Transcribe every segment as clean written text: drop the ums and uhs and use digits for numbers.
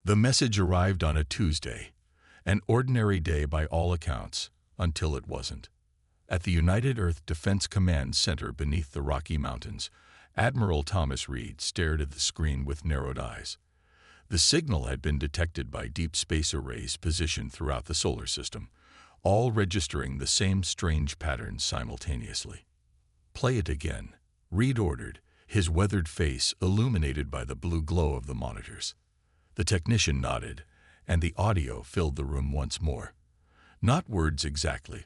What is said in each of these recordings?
The message arrived on a Tuesday, an ordinary day by all accounts, until it wasn't. At the United Earth Defense Command Center beneath the Rocky Mountains, Admiral Thomas Reed stared at the screen with narrowed eyes. The signal had been detected by deep space arrays positioned throughout the solar system, all registering the same strange patterns simultaneously. "Play it again," Reed ordered, his weathered face illuminated by the blue glow of the monitors. The technician nodded, and the audio filled the room once more. Not words exactly,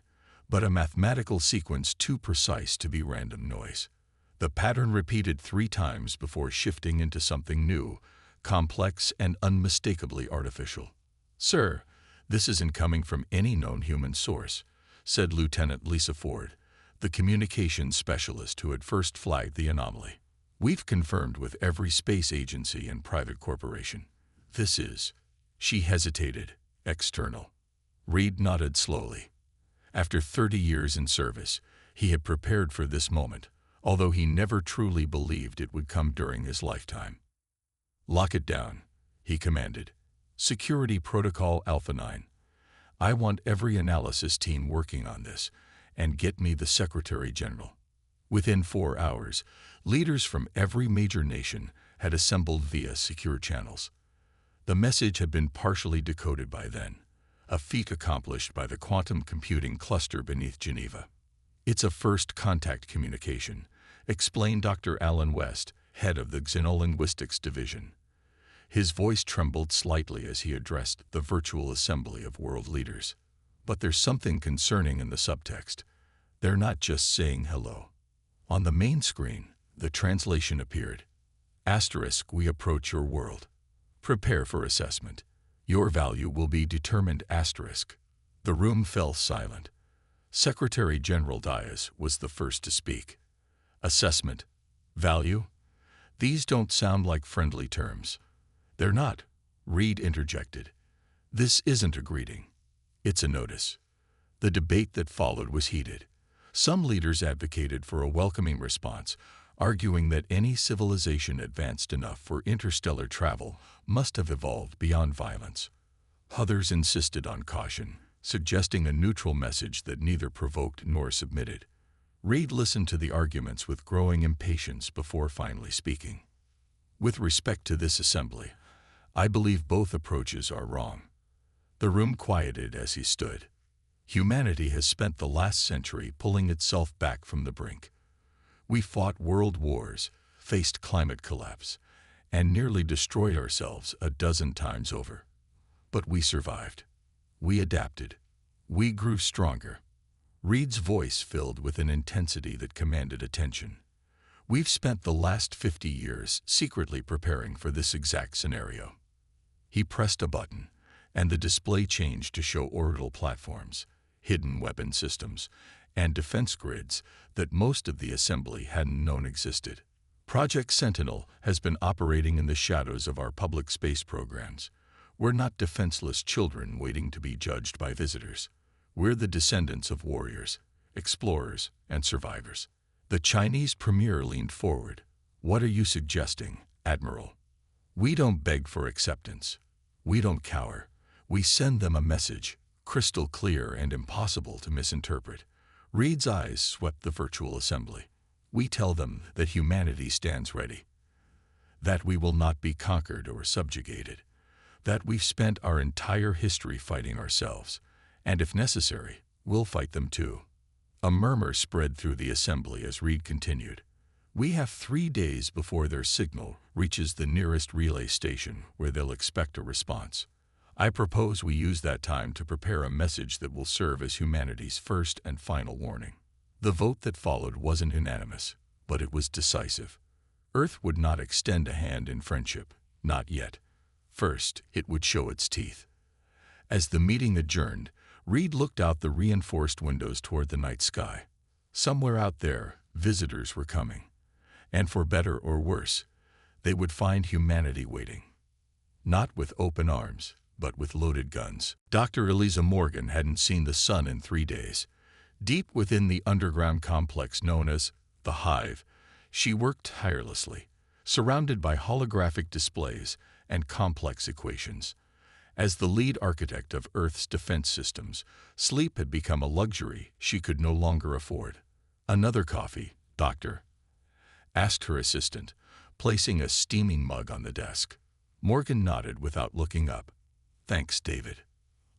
but a mathematical sequence too precise to be random noise. The pattern repeated 3 times before shifting into something new, complex and unmistakably artificial. "Sir, this isn't coming from any known human source," said Lieutenant Lisa Ford, the communications specialist who had first flagged the anomaly. "We've confirmed with every space agency and private corporation. This is," she hesitated, "external." Reed nodded slowly. After 30 years in service, he had prepared for this moment, although he never truly believed it would come during his lifetime. "Lock it down," he commanded. "Security Protocol Alpha 9. I want every analysis team working on this, and get me the Secretary General." Within 4 hours, leaders from every major nation had assembled via secure channels. The message had been partially decoded by then, a feat accomplished by the quantum computing cluster beneath Geneva. "It's a first contact communication," explained Dr. Alan West, head of the Xenolinguistics Division. His voice trembled slightly as he addressed the virtual assembly of world leaders. "But there's something concerning in the subtext. They're not just saying hello." On the main screen, the translation appeared. "*, we approach your world. Prepare for assessment. Your value will be determined *." The room fell silent. Secretary General Diaz was the first to speak. "Assessment. Value? These don't sound like friendly terms." "They're not," Reed interjected. "This isn't a greeting. It's a notice." The debate that followed was heated. Some leaders advocated for a welcoming response, arguing that any civilization advanced enough for interstellar travel must have evolved beyond violence. Others insisted on caution, suggesting a neutral message that neither provoked nor submitted. Reed listened to the arguments with growing impatience before finally speaking. "With respect to this assembly, I believe both approaches are wrong." The room quieted as he stood. Humanity has spent the last century pulling itself back from the brink. We fought world wars, faced climate collapse, and nearly destroyed ourselves a dozen times over. But we survived. We adapted. We grew stronger. Reed's voice filled with an intensity that commanded attention. "We've spent the last 50 years secretly preparing for this exact scenario." He pressed a button, and the display changed to show orbital platforms, hidden weapon systems, and defense grids that most of the assembly hadn't known existed. "Project Sentinel has been operating in the shadows of our public space programs. We're not defenseless children waiting to be judged by visitors. We're the descendants of warriors, explorers, and survivors." The Chinese premier leaned forward. "What are you suggesting, Admiral?" "We don't beg for acceptance. We don't cower. We send them a message, crystal clear and impossible to misinterpret." Reed's eyes swept the virtual assembly. "We tell them that humanity stands ready, that we will not be conquered or subjugated, that we've spent our entire history fighting ourselves, and if necessary, we'll fight them too." A murmur spread through the assembly as Reed continued. "We have 3 days before their signal reaches the nearest relay station where they'll expect a response. I propose we use that time to prepare a message that will serve as humanity's first and final warning." The vote that followed wasn't unanimous, but it was decisive. Earth would not extend a hand in friendship, not yet. First, it would show its teeth. As the meeting adjourned, Reed looked out the reinforced windows toward the night sky. Somewhere out there, visitors were coming. And for better or worse, they would find humanity waiting. Not with open arms, but with loaded guns. Dr. Eliza Morgan hadn't seen the sun in 3 days. Deep within the underground complex known as the Hive, she worked tirelessly, surrounded by holographic displays and complex equations. As the lead architect of Earth's defense systems, sleep had become a luxury she could no longer afford. "Another coffee, Doctor?" asked her assistant, placing a steaming mug on the desk. Morgan nodded without looking up. "Thanks, David."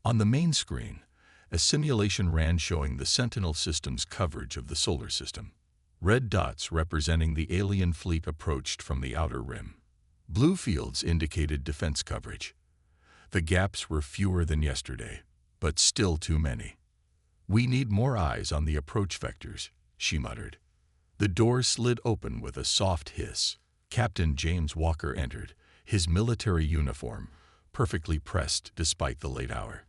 On the main screen, a simulation ran showing the Sentinel system's coverage of the solar system. Red dots representing the alien fleet approached from the outer rim. Blue fields indicated defense coverage. The gaps were fewer than yesterday, but still too many. "We need more eyes on the approach vectors," she muttered. The door slid open with a soft hiss. Captain James Walker entered, his military uniform perfectly pressed despite the late hour.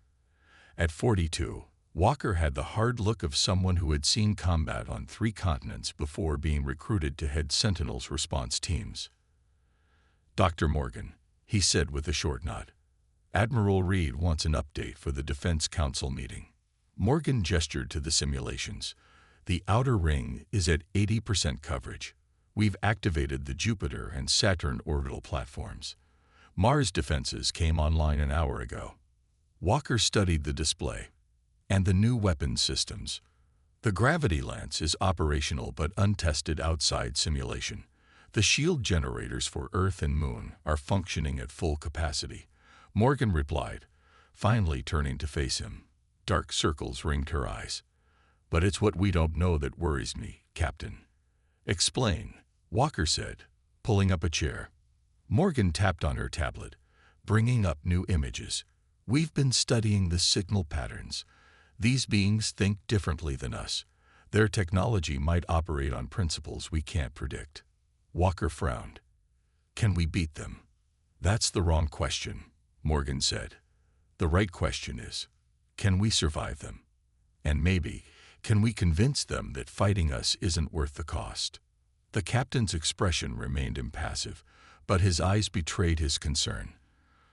At 42, Walker had the hard look of someone who had seen combat on 3 continents before being recruited to head Sentinel's response teams. "Dr. Morgan," he said with a short nod. "Admiral Reed wants an update for the Defense Council meeting." Morgan gestured to the simulations. "The outer ring is at 80% coverage. We've activated the Jupiter and Saturn orbital platforms. Mars defenses came online an hour ago." Walker studied the display. "And the new weapons systems. The gravity lance is operational but untested outside simulation. The shield generators for Earth and Moon are functioning at full capacity." Morgan replied, finally turning to face him. Dark circles ringed her eyes. "But it's what we don't know that worries me, Captain." "Explain," Walker said, pulling up a chair. Morgan tapped on her tablet, bringing up new images. "We've been studying the signal patterns. These beings think differently than us. Their technology might operate on principles we can't predict." Walker frowned. "Can we beat them?" "That's the wrong question," Morgan said. "The right question is, can we survive them? And maybe, can we convince them that fighting us isn't worth the cost?" The captain's expression remained impassive, but his eyes betrayed his concern.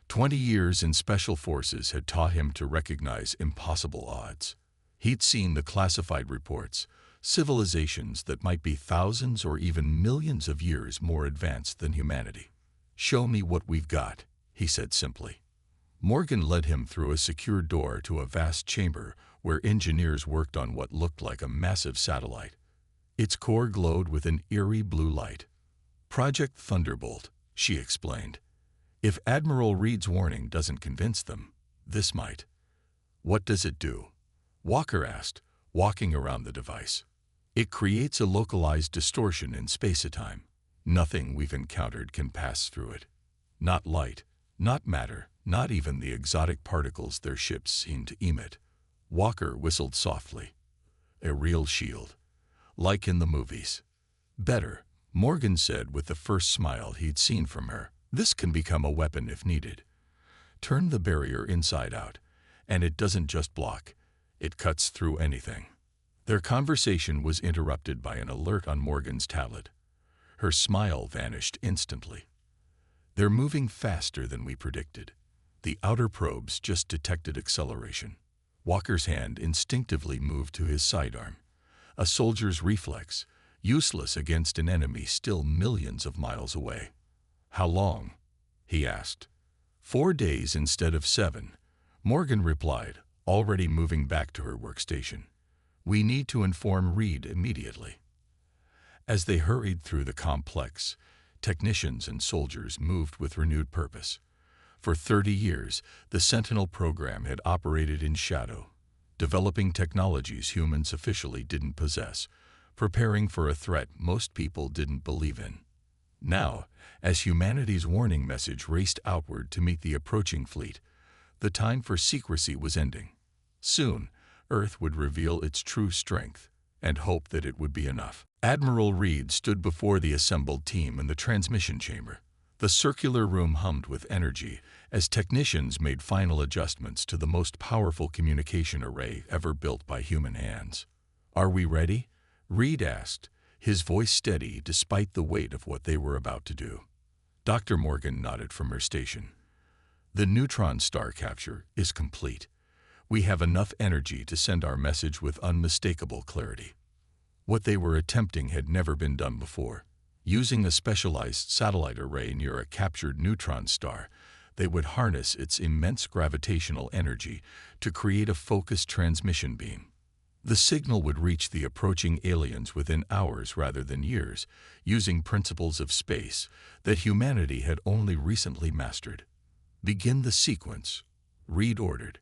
20 years in special forces had taught him to recognize impossible odds. He'd seen the classified reports, civilizations that might be thousands or even millions of years more advanced than humanity. "Show me what we've got," he said simply. Morgan led him through a secure door to a vast chamber where engineers worked on what looked like a massive satellite. Its core glowed with an eerie blue light. "Project Thunderbolt," she explained. "If Admiral Reed's warning doesn't convince them, this might." "What does it do?" Walker asked, walking around the device. "It creates a localized distortion in space-time. Nothing we've encountered can pass through it. Not light, not matter, not even the exotic particles their ships seem to emit." Walker whistled softly. "A real shield. Like in the movies." "Better," Morgan said with the first smile he'd seen from her. "This can become a weapon if needed. Turn the barrier inside out, and it doesn't just block, it cuts through anything." Their conversation was interrupted by an alert on Morgan's tablet. Her smile vanished instantly. "They're moving faster than we predicted. The outer probes just detected acceleration." Walker's hand instinctively moved to his sidearm. A soldier's reflex, useless against an enemy still millions of miles away. "How long?" he asked. 4 days instead of 7, Morgan replied, already moving back to her workstation. "We need to inform Reed immediately." As they hurried through the complex, technicians and soldiers moved with renewed purpose. For 30 years, the Sentinel program had operated in shadow, developing technologies humans officially didn't possess, preparing for a threat most people didn't believe in. Now, as humanity's warning message raced outward to meet the approaching fleet, the time for secrecy was ending. Soon, Earth would reveal its true strength, and hope that it would be enough. Admiral Reed stood before the assembled team in the transmission chamber. The circular room hummed with energy as technicians made final adjustments to the most powerful communication array ever built by human hands. "Are we ready?" Reed asked, his voice steady despite the weight of what they were about to do. Dr. Morgan nodded from her station. "The neutron star capture is complete. We have enough energy to send our message with unmistakable clarity." What they were attempting had never been done before. Using a specialized satellite array near a captured neutron star, they would harness its immense gravitational energy to create a focused transmission beam. The signal would reach the approaching aliens within hours rather than years, using principles of space that humanity had only recently mastered. "Begin the sequence," Reed ordered.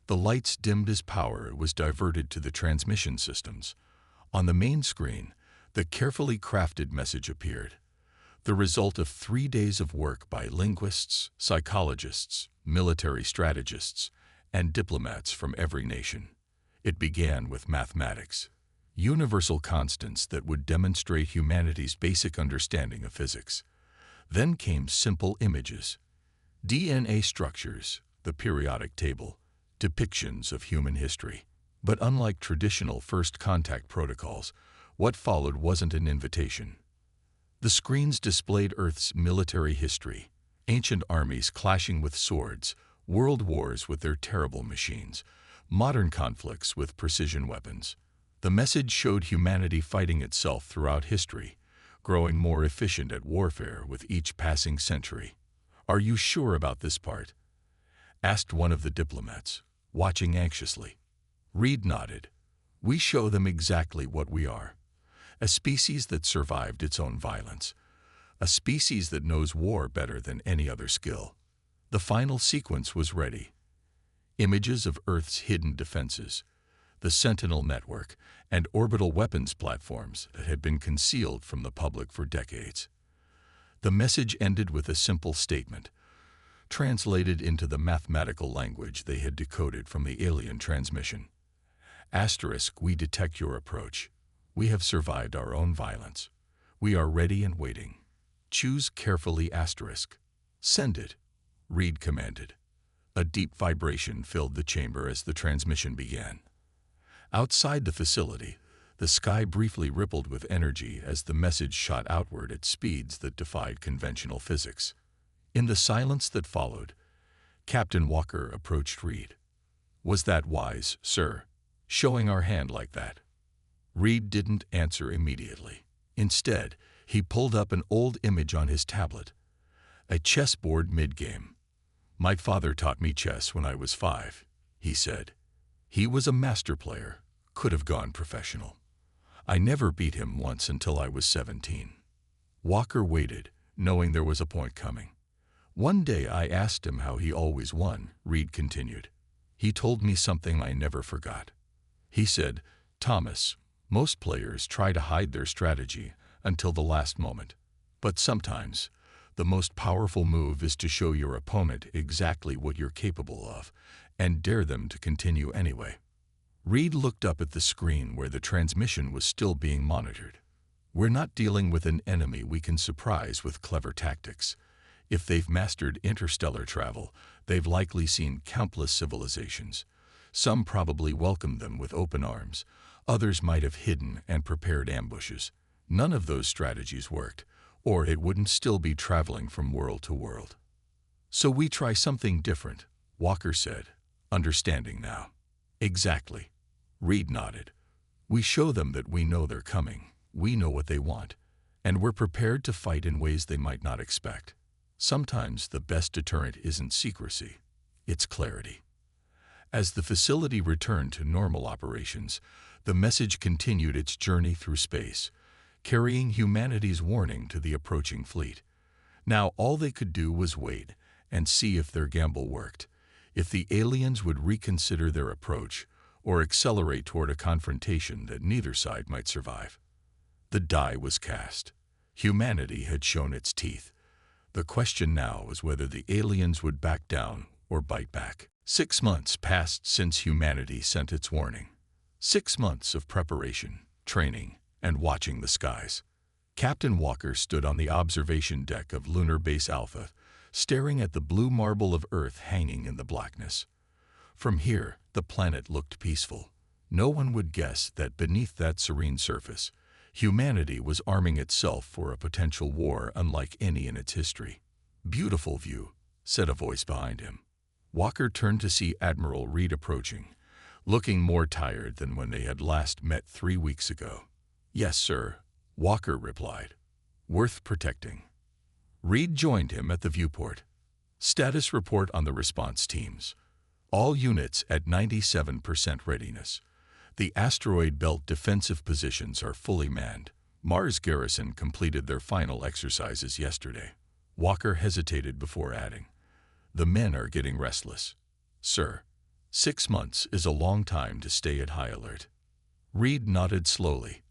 The lights dimmed as power was diverted to the transmission systems. On the main screen, the carefully crafted message appeared, the result of 3 days of work by linguists, psychologists, military strategists, and diplomats from every nation. It began with mathematics, universal constants that would demonstrate humanity's basic understanding of physics. Then came simple images, DNA structures, the periodic table, depictions of human history. But unlike traditional first contact protocols, what followed wasn't an invitation. The screens displayed Earth's military history, ancient armies clashing with swords, world wars with their terrible machines, modern conflicts with precision weapons. The message showed humanity fighting itself throughout history, growing more efficient at warfare with each passing century. "Are you sure about this part?" asked one of the diplomats, watching anxiously. Reed nodded. "We show them exactly what we are. A species that survived its own violence. A species that knows war better than any other skill." The final sequence was ready. Images of Earth's hidden defenses, the Sentinel network, and orbital weapons platforms that had been concealed from the public for decades. The message ended with a simple statement, translated into the mathematical language they had decoded from the alien transmission. "Asterisk, we detect your approach. We have survived our own violence. We are ready and waiting. Choose carefully asterisk. Send it," Reed commanded. A deep vibration filled the chamber as the transmission began. Outside the facility, the sky briefly rippled with energy as the message shot outward at speeds that defied conventional physics. In the silence that followed, Captain Walker approached Reed. "Was that wise, sir, showing our hand like that?" Reed didn't answer immediately. Instead, he pulled up an old image on his tablet, a chessboard mid-game. "My father taught me chess when I was 5, he said. "He was a master player, could have gone professional. I never beat him once until I was 17. Walker waited, knowing there was a point coming. "One day I asked him how he always won," Reed continued. "He told me something I never forgot. He said, 'Thomas, most players try to hide their strategy until the last moment. But sometimes, the most powerful move is to show your opponent exactly what you're capable of and dare them to continue anyway.'" Reed looked up at the screen where the transmission was still being monitored. "We're not dealing with an enemy we can surprise with clever tactics. If they've mastered interstellar travel, they've likely seen countless civilizations. Some probably welcomed them with open arms. Others might have hidden and prepared ambushes. None of those strategies worked, or it wouldn't still be traveling from world to world. So we try something different," Walker said, understanding now. "Exactly," Reed nodded. "We show them that we know they're coming, we know what they want, and we're prepared to fight in ways they might not expect. Sometimes the best deterrent isn't secrecy, it's clarity." As the facility returned to normal operations, the message continued its journey through space, carrying humanity's warning to the approaching fleet. Now all they could do was wait and see if their gamble worked, if the aliens would reconsider their approach or accelerate toward a confrontation that neither side might survive. The die was cast. Humanity had shown its teeth. The question now was whether the aliens would back down or bite back. 6 months passed since humanity sent its warning. 6 months of preparation, training, and watching the skies. Captain Walker stood on the observation deck of Lunar Base Alpha, staring at the blue marble of Earth hanging in the blackness. From here, the planet looked peaceful. No one would guess that beneath that serene surface, humanity was arming itself for a potential war unlike any in its history. "Beautiful view," said a voice behind him. Walker turned to see Admiral Reed approaching, looking more tired than when they had last met 3 weeks ago. "Yes, sir," Walker replied. Worth protecting. Reed joined him at the viewport. Status report on the response teams. All units at 97% readiness. The asteroid belt defensive positions are fully manned. Mars garrison completed their final exercises yesterday. Walker hesitated before adding, "The men are getting restless." "Sir, 6 months is a long time to stay at high alert." Reed nodded slowly.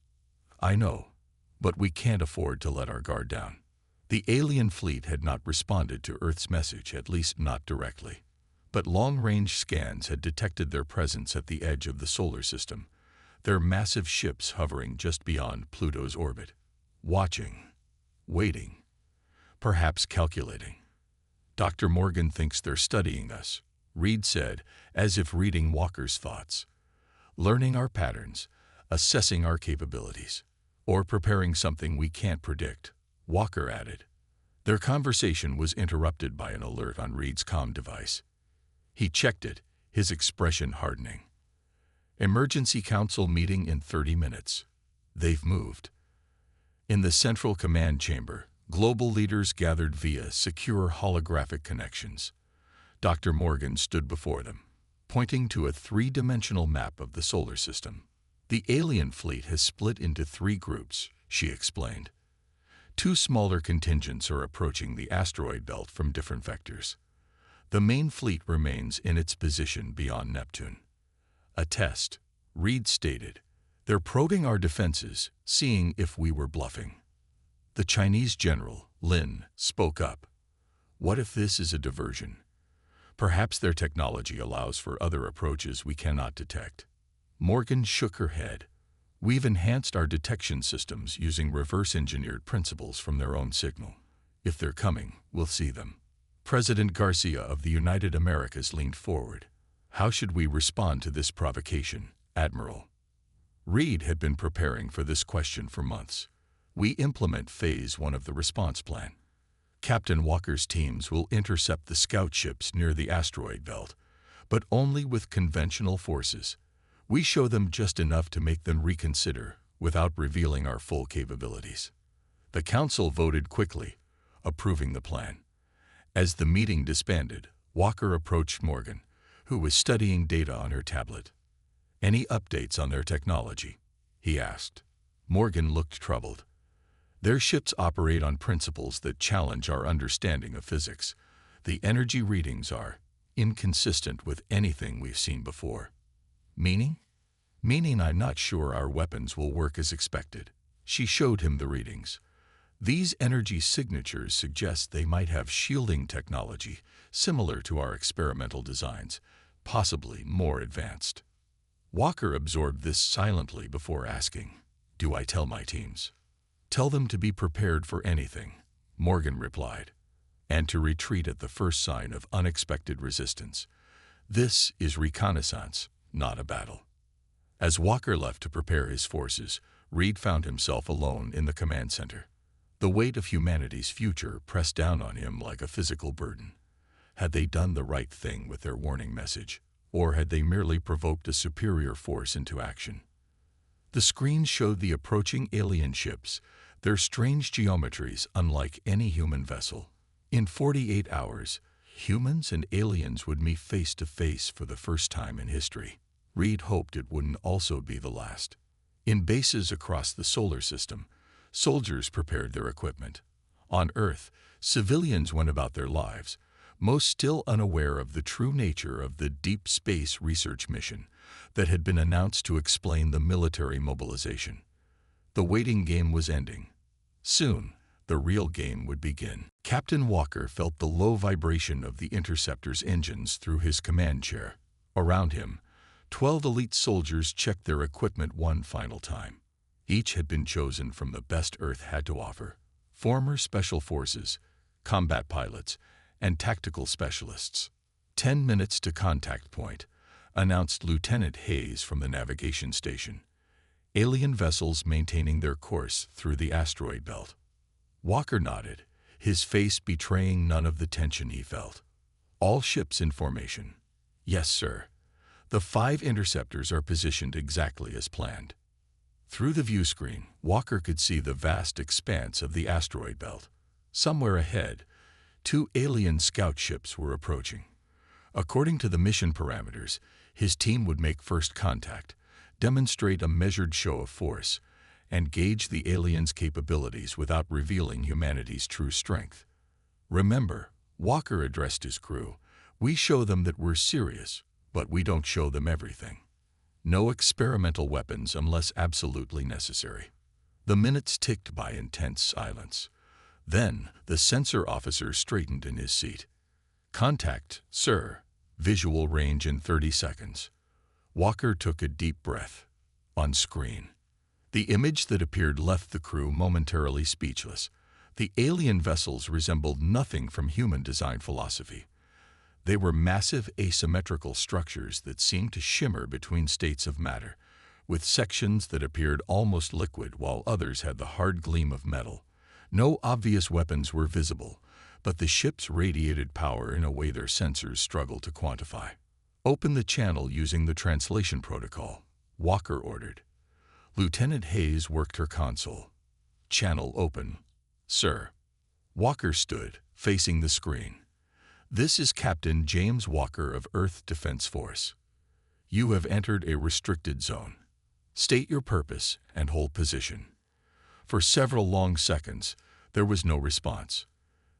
"I know, but we can't afford to let our guard down." The alien fleet had not responded to Earth's message, at least not directly. But long-range scans had detected their presence at the edge of the solar system, their massive ships hovering just beyond Pluto's orbit. Watching, waiting, perhaps calculating. "Dr. Morgan thinks they're studying us," Reed said, as if reading Walker's thoughts. "Learning our patterns, assessing our capabilities, or preparing something we can't predict," Walker added. Their conversation was interrupted by an alert on Reed's comm device. He checked it, his expression hardening. "Emergency Council meeting in 30 minutes. They've moved." In the central command chamber, global leaders gathered via secure holographic connections. Dr. Morgan stood before them, pointing to a three-dimensional map of the solar system. "The alien fleet has split into 3 groups," she explained. 2 smaller contingents are approaching the asteroid belt from different vectors. The main fleet remains in its position beyond Neptune. "A test," Reed stated. "They're probing our defenses, seeing if we were bluffing." The Chinese general, Lin, spoke up. "What if this is a diversion? Perhaps their technology allows for other approaches we cannot detect." Morgan shook her head. "We've enhanced our detection systems using reverse-engineered principles from their own signal. If they're coming, we'll see them." President Garcia of the United Americas leaned forward. "How should we respond to this provocation, Admiral?" Reed had been preparing for this question for months. "We implement Phase 1 of the response plan. Captain Walker's teams will intercept the scout ships near the asteroid belt, but only with conventional forces. We show them just enough to make them reconsider without revealing our full capabilities." The council voted quickly, approving the plan. As the meeting disbanded, Walker approached Morgan, who was studying data on her tablet. "Any updates on their technology?" he asked. Morgan looked troubled. "Their ships operate on principles that challenge our understanding of physics. The energy readings are inconsistent with anything we've seen before." "Meaning?" "Meaning I'm not sure our weapons will work as expected." She showed him the readings. "These energy signatures suggest they might have shielding technology similar to our experimental designs, possibly more advanced." Walker absorbed this silently before asking, "Do I tell my teams?" "Tell them to be prepared for anything," Morgan replied, "and to retreat at the first sign of unexpected resistance. This is reconnaissance, not a battle." As Walker left to prepare his forces, Reed found himself alone in the command center. The weight of humanity's future pressed down on him like a physical burden. Had they done the right thing with their warning message, or had they merely provoked a superior force into action? The screen showed the approaching alien ships, their strange geometries unlike any human vessel. In 48 hours, humans and aliens would meet face to face for the first time in history. Reed hoped it wouldn't also be the last. In bases across the solar system, soldiers prepared their equipment. On Earth, civilians went about their lives, most still unaware of the true nature of the deep space research mission that had been announced to explain the military mobilization. The waiting game was ending. Soon, the real game would begin. Captain Walker felt the low vibration of the interceptor's engines through his command chair. Around him, 12 elite soldiers checked their equipment one final time. Each had been chosen from the best Earth had to offer: former special forces, combat pilots, and tactical specialists. 10 minutes to contact point, announced Lieutenant Hayes from the navigation station. Alien vessels maintaining their course through the asteroid belt. Walker nodded, his face betraying none of the tension he felt. "All ships in formation." "Yes, sir. The 5 interceptors are positioned exactly as planned." Through the view screen, Walker could see the vast expanse of the asteroid belt. Somewhere ahead, two alien scout ships were approaching. According to the mission parameters, his team would make first contact, demonstrate a measured show of force, and gauge the aliens' capabilities without revealing humanity's true strength. Remember, Walker addressed his crew, we show them that we're serious, but we don't show them everything. No experimental weapons unless absolutely necessary. The minutes ticked by in tense silence. Then, the sensor officer straightened in his seat. Contact, sir. Visual range in 30 seconds. Walker took a deep breath. On screen. The image that appeared left the crew momentarily speechless. The alien vessels resembled nothing from human design philosophy. They were massive asymmetrical structures that seemed to shimmer between states of matter, with sections that appeared almost liquid while others had the hard gleam of metal. No obvious weapons were visible, but the ships radiated power in a way their sensors struggled to quantify. Open the channel using the translation protocol, Walker ordered. Lieutenant Hayes worked her console. Channel open, sir. Walker stood, facing the screen. This is Captain James Walker of Earth Defense Force. You have entered a restricted zone. State your purpose and hold position. For several long seconds, there was no response.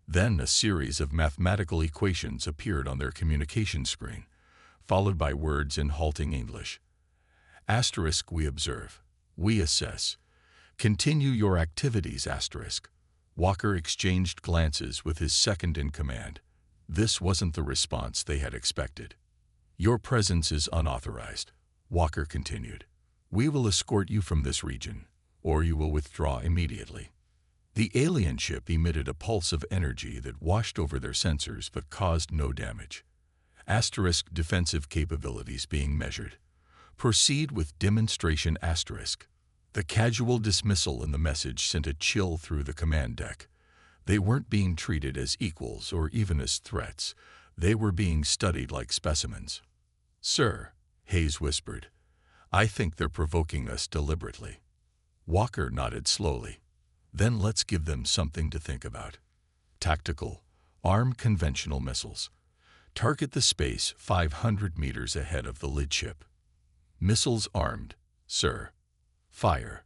Then a series of mathematical equations appeared on their communication screen, followed by words in halting English. Asterisk we observe. We assess. Continue your activities, asterisk. Walker exchanged glances with his second-in-command. This wasn't the response they had expected. Your presence is unauthorized, Walker continued. We will escort you from this region, or you will withdraw immediately. The alien ship emitted a pulse of energy that washed over their sensors but caused no damage. Asterisk defensive capabilities being measured. Proceed with demonstration asterisk. The casual dismissal in the message sent a chill through the command deck. They weren't being treated as equals or even as threats. They were being studied like specimens. Sir, Hayes whispered, I think they're provoking us deliberately. Walker nodded slowly. Then let's give them something to think about. Tactical, armed conventional missiles. Target the space 500 meters ahead of the lid ship. Missiles armed, sir. Fire.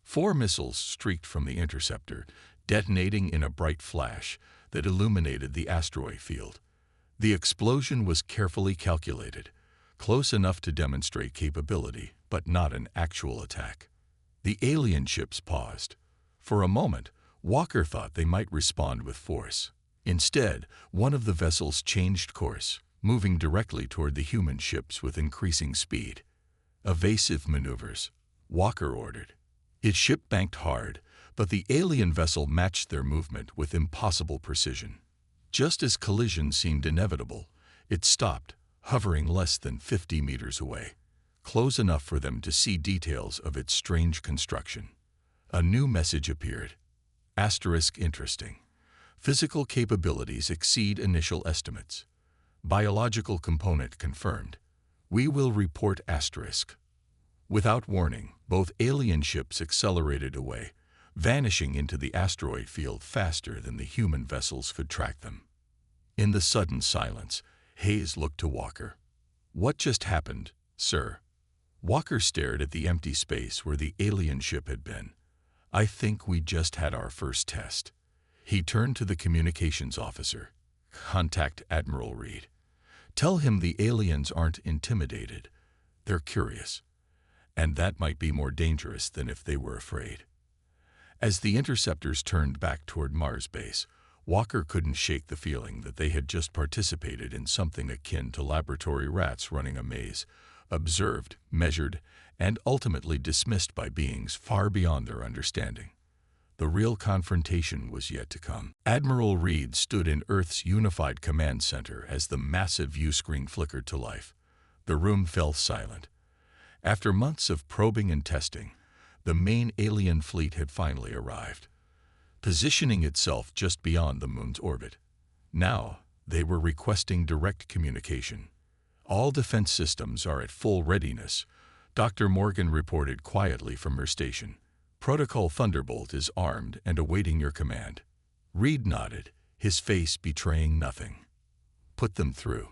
4 missiles streaked from the interceptor, detonating in a bright flash that illuminated the asteroid field. The explosion was carefully calculated, close enough to demonstrate capability, but not an actual attack. The alien ships paused. For a moment, Walker thought they might respond with force. Instead, one of the vessels changed course, moving directly toward the human ships with increasing speed. Evasive maneuvers, Walker ordered. Its ship banked hard, but the alien vessel matched their movement with impossible precision. Just as collision seemed inevitable, it stopped, hovering less than 50 meters away, close enough for them to see details of its strange construction. A new message appeared. Asterisk interesting. Physical capabilities exceed initial estimates. Biological component confirmed. We will report asterisk. Without warning, both alien ships accelerated away, vanishing into the asteroid field faster than the human vessels could track them. In the sudden silence, Hayes looked to Walker. What just happened, sir? Walker stared at the empty space where the alien ship had been. I think we just had our first test. He turned to the communications officer. Contact Admiral Reed. Tell him the aliens aren't intimidated. They're curious. And that might be more dangerous than if they were afraid. As the interceptors turned back toward Mars base, Walker couldn't shake the feeling that they had just participated in something akin to laboratory rats running a maze, observed, measured, and ultimately dismissed by beings far beyond their understanding. The real confrontation was yet to come. Admiral Reed stood in Earth's unified command center as the massive view screen flickered to life. The room fell silent. After months of probing and testing, the main alien fleet had finally arrived, positioning itself just beyond the moon's orbit. Now, they were requesting direct communication. All defense systems are at full readiness. Dr. Morgan reported quietly from her station. Protocol Thunderbolt is armed and awaiting your command. Reed nodded, his face betraying nothing. Put them through.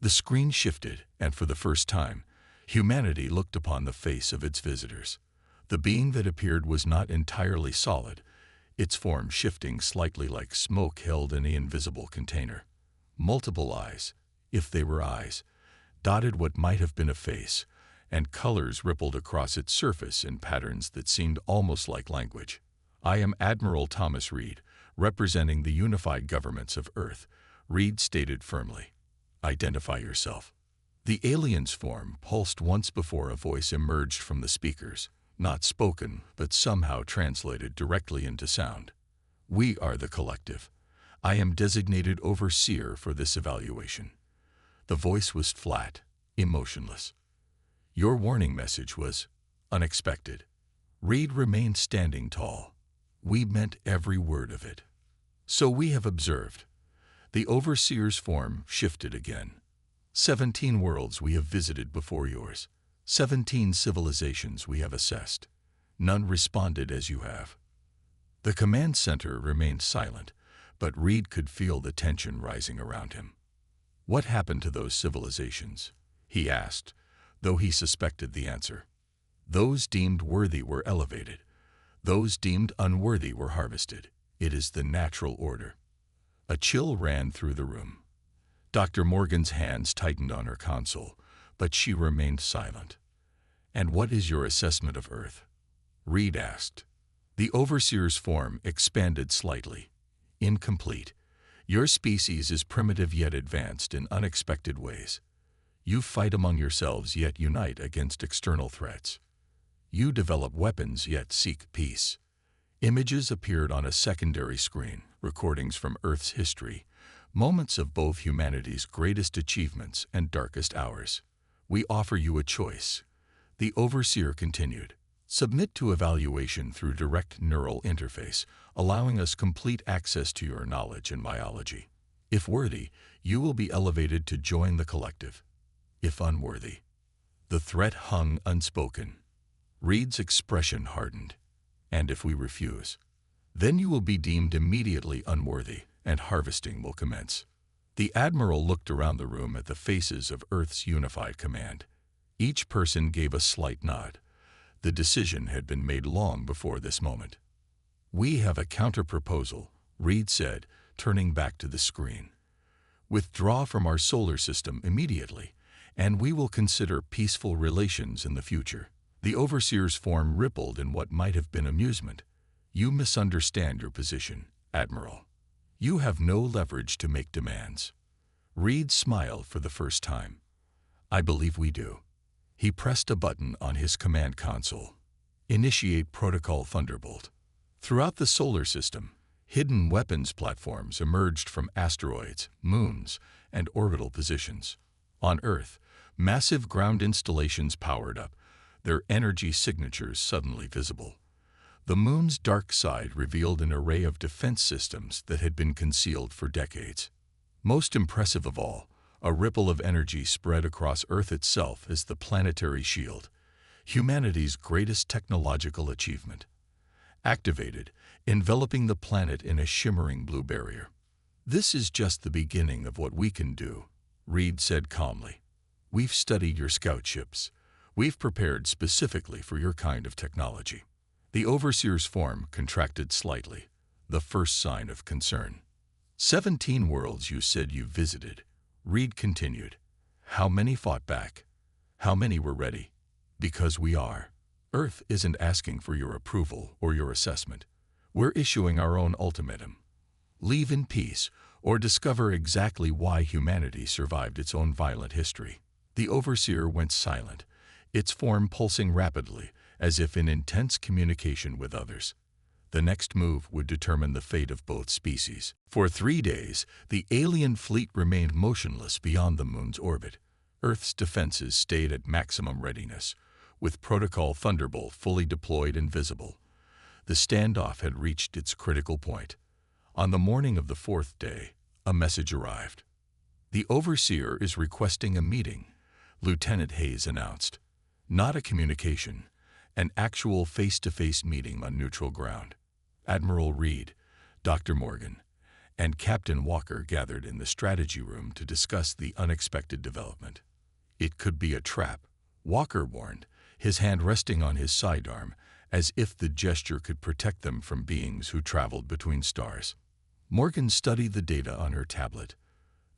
The screen shifted, and for the first time, humanity looked upon the face of its visitors. The being that appeared was not entirely solid, its form shifting slightly like smoke held in an invisible container. Multiple eyes, if they were eyes, dotted what might have been a face, and colors rippled across its surface in patterns that seemed almost like language. I am Admiral Thomas Reed, representing the unified governments of Earth, Reed stated firmly. Identify yourself. The alien's form pulsed once before a voice emerged from the speakers, not spoken, but somehow translated directly into sound. We are the collective. I am designated overseer for this evaluation. The voice was flat, emotionless. Your warning message was unexpected. Reed remained standing tall. We meant every word of it. So we have observed. The overseer's form shifted again. 17 worlds we have visited before yours. 17 civilizations we have assessed. None responded as you have. The command center remained silent, but Reed could feel the tension rising around him. What happened to those civilizations? He asked, though he suspected the answer. Those deemed worthy were elevated. Those deemed unworthy were harvested. It is the natural order. A chill ran through the room. Dr. Morgan's hands tightened on her console, but she remained silent. And what is your assessment of Earth? Reed asked. The overseer's form expanded slightly. Incomplete. Your species is primitive yet advanced in unexpected ways. You fight among yourselves yet unite against external threats. You develop weapons yet seek peace. Images appeared on a secondary screen, recordings from Earth's history, moments of both humanity's greatest achievements and darkest hours. We offer you a choice. The overseer continued. Submit to evaluation through direct neural interface, allowing us complete access to your knowledge and biology. If worthy, you will be elevated to join the collective. If unworthy, the threat hung unspoken. Reed's expression hardened. And if we refuse, then you will be deemed immediately unworthy, and harvesting will commence. The Admiral looked around the room at the faces of Earth's unified command. Each person gave a slight nod. The decision had been made long before this moment. We have a counter-proposal, Reed said, turning back to the screen. Withdraw from our solar system immediately, and we will consider peaceful relations in the future. The overseer's form rippled in what might have been amusement. You misunderstand your position, Admiral. You have no leverage to make demands. Reed smiled for the first time. I believe we do. He pressed a button on his command console. Initiate Protocol Thunderbolt. Throughout the solar system, hidden weapons platforms emerged from asteroids, moons, and orbital positions. On Earth, massive ground installations powered up, their energy signatures suddenly visible. The moon's dark side revealed an array of defense systems that had been concealed for decades. Most impressive of all, a ripple of energy spread across Earth itself as the planetary shield, humanity's greatest technological achievement. Activated, enveloping the planet in a shimmering blue barrier. This is just the beginning of what we can do, Reed said calmly. We've studied your scout ships. We've prepared specifically for your kind of technology. The overseer's form contracted slightly, the first sign of concern. 17 worlds you said you visited, Reed continued. How many fought back? How many were ready? Because we are. Earth isn't asking for your approval or your assessment. We're issuing our own ultimatum. Leave in peace or discover exactly why humanity survived its own violent history. The overseer went silent, its form pulsing rapidly, as if in intense communication with others. The next move would determine the fate of both species. For 3 days, the alien fleet remained motionless beyond the moon's orbit. Earth's defenses stayed at maximum readiness, with Protocol Thunderbolt fully deployed and visible. The standoff had reached its critical point. On the morning of the 4th day, a message arrived. The overseer is requesting a meeting, Lieutenant Hayes announced. Not a communication, an actual face-to-face meeting on neutral ground. Admiral Reed, Dr. Morgan, and Captain Walker gathered in the strategy room to discuss the unexpected development. It could be a trap, Walker warned, his hand resting on his sidearm, as if the gesture could protect them from beings who traveled between stars. Morgan studied the data on her tablet.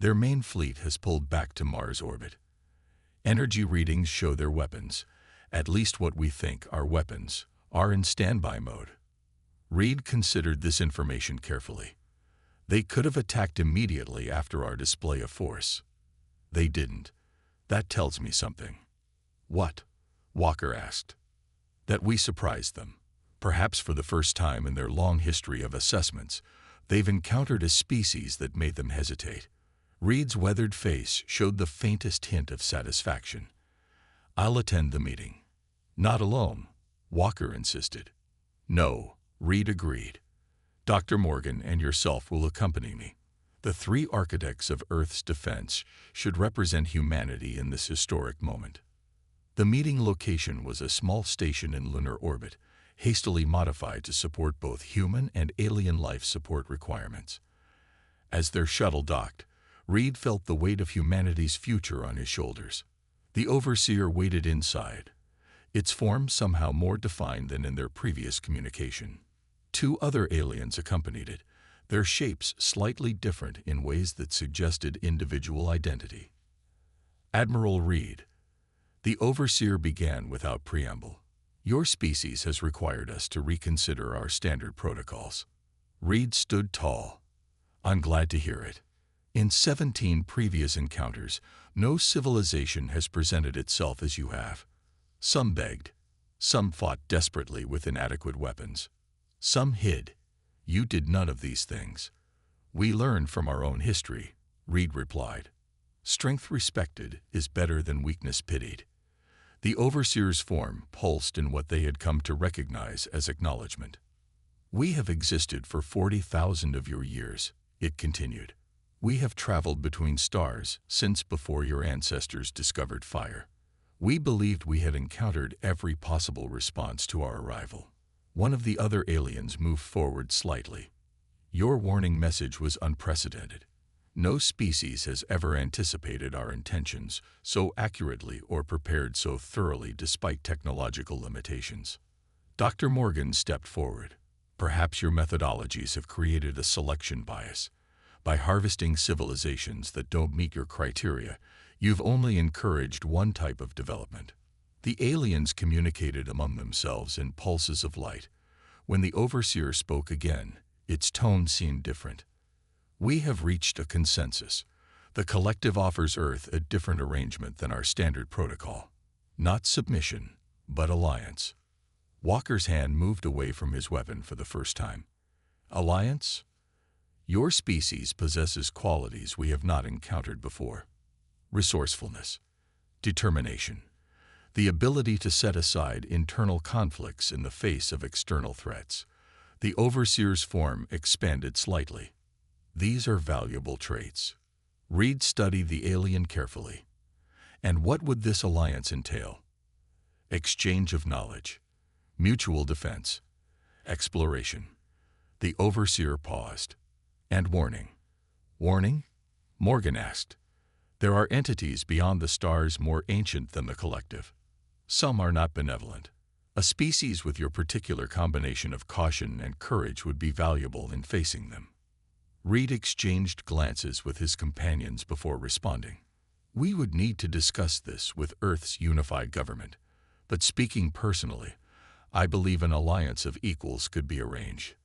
Their main fleet has pulled back to Mars orbit. Energy readings show their weapons, at least what we think are weapons, are in standby mode. Reed considered this information carefully. They could have attacked immediately after our display of force. They didn't. That tells me something. What? Walker asked. That we surprised them. Perhaps for the first time in their long history of assessments, they've encountered a species that made them hesitate. Reed's weathered face showed the faintest hint of satisfaction. I'll attend the meeting. Not alone, Walker insisted. No, Reed agreed. Dr. Morgan and yourself will accompany me. The three architects of Earth's defense should represent humanity in this historic moment. The meeting location was a small station in lunar orbit, hastily modified to support both human and alien life support requirements. As their shuttle docked, Reed felt the weight of humanity's future on his shoulders. The Overseer waited inside, its form somehow more defined than in their previous communication. Two other aliens accompanied it, their shapes slightly different in ways that suggested individual identity. Admiral Reed, the Overseer began without preamble. Your species has required us to reconsider our standard protocols. Reed stood tall. I'm glad to hear it. In 17 previous encounters, no civilization has presented itself as you have. Some begged. Some fought desperately with inadequate weapons. Some hid. You did none of these things. We learned from our own history, Reed replied. Strength respected is better than weakness pitied. The Overseer's form pulsed in what they had come to recognize as acknowledgement. We have existed for 40,000 of your years, it continued. We have traveled between stars since before your ancestors discovered fire. We believed we had encountered every possible response to our arrival. One of the other aliens moved forward slightly. Your warning message was unprecedented. No species has ever anticipated our intentions so accurately or prepared so thoroughly despite technological limitations. Dr. Morgan stepped forward. Perhaps your methodologies have created a selection bias. By harvesting civilizations that don't meet your criteria, you've only encouraged one type of development. The aliens communicated among themselves in pulses of light. When the Overseer spoke again, its tone seemed different. We have reached a consensus. The collective offers Earth a different arrangement than our standard protocol. Not submission, but alliance. Walker's hand moved away from his weapon for the first time. Alliance? Your species possesses qualities we have not encountered before. Resourcefulness, determination, the ability to set aside internal conflicts in the face of external threats. The Overseer's form expanded slightly. These are valuable traits. Reed studied the alien carefully. And what would this alliance entail? Exchange of knowledge, mutual defense, exploration. The Overseer paused. And warning. Warning? Morgan asked. There are entities beyond the stars more ancient than the collective. Some are not benevolent. A species with your particular combination of caution and courage would be valuable in facing them. Reed exchanged glances with his companions before responding. We would need to discuss this with Earth's unified government, but speaking personally, I believe an alliance of equals could be arranged.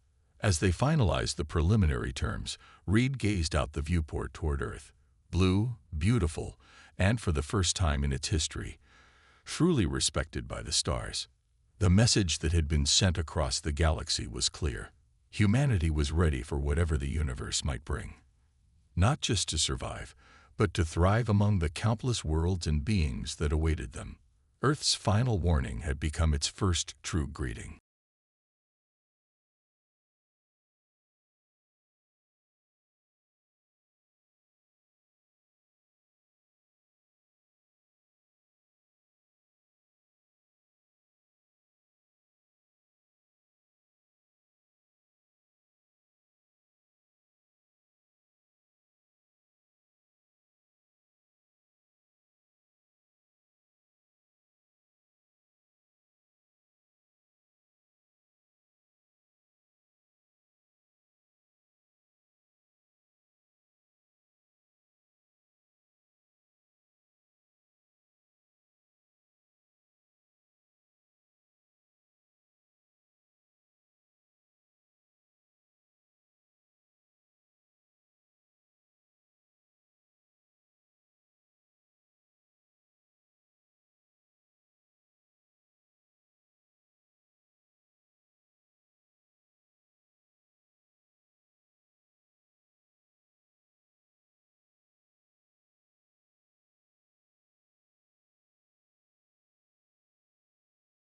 As they finalized the preliminary terms, Reed gazed out the viewport toward Earth. Blue, beautiful, and for the first time in its history, truly respected by the stars. The message that had been sent across the galaxy was clear. Humanity was ready for whatever the universe might bring. Not just to survive, but to thrive among the countless worlds and beings that awaited them. Earth's final warning had become its first true greeting.